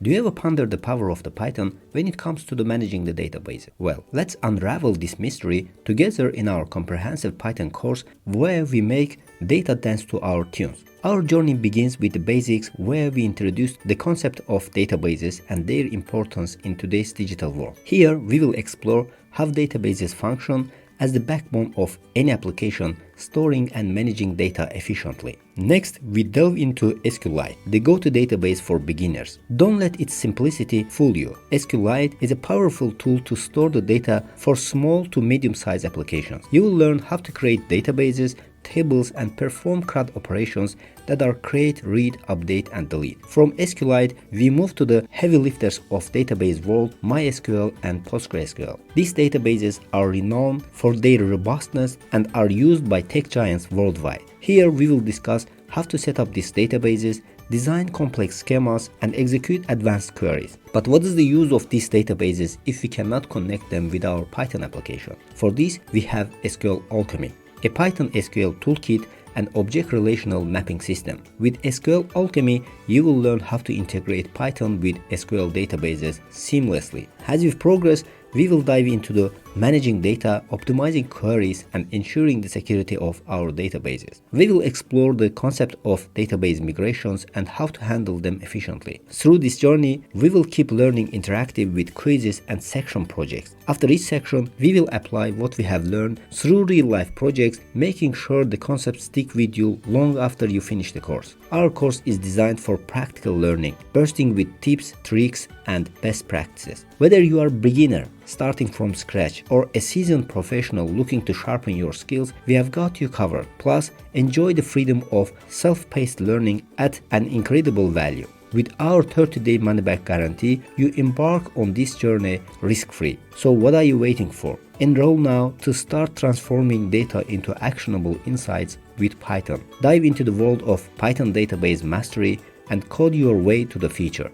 Do you ever ponder the power of the Python when it comes to managing the database? Well, let's unravel this mystery together in our comprehensive Python course where we make data dance to our tunes. Our journey begins with the basics where we introduce the concept of databases and their importance in today's digital world. Here we will explore how databases function as the backbone of any application storing and managing data efficiently. Next, we delve into SQLite, the go-to database for beginners. Don't let its simplicity fool you. SQLite is a powerful tool to store the data for small to medium-sized applications. You will learn how to create databases, tables, and perform CRUD operations that are create, read, update, and delete. From SQLite, we move to the heavy lifters of database world, MySQL and PostgreSQL. These databases are renowned for their robustness and are used by tech giants worldwide. Here we will discuss how to set up these databases, design complex schemas, and execute advanced queries. But what is the use of these databases if we cannot connect them with our Python application? For this, we have SQLAlchemy, a Python SQL toolkit and object relational mapping system. With SQLAlchemy, you will learn how to integrate Python with SQL databases seamlessly. As we progress, we will dive into the managing data, optimizing queries, and ensuring the security of our databases. We will explore the concept of database migrations and how to handle them efficiently. Through this journey, we will keep learning interactive with quizzes and section projects. After each section, we will apply what we have learned through real-life projects, making sure the concepts stick with you long after you finish the course. Our course is designed for practical learning, bursting with tips, tricks, and best practices. Whether you are a beginner, starting from scratch, or a seasoned professional looking to sharpen your skills, we have got you covered. Plus, enjoy the freedom of self-paced learning at an incredible value. With our 30-day money-back guarantee, you embark on this journey risk-free. So what are you waiting for? Enroll now to start transforming data into actionable insights with Python. Dive into the world of Python database mastery and code your way to the future.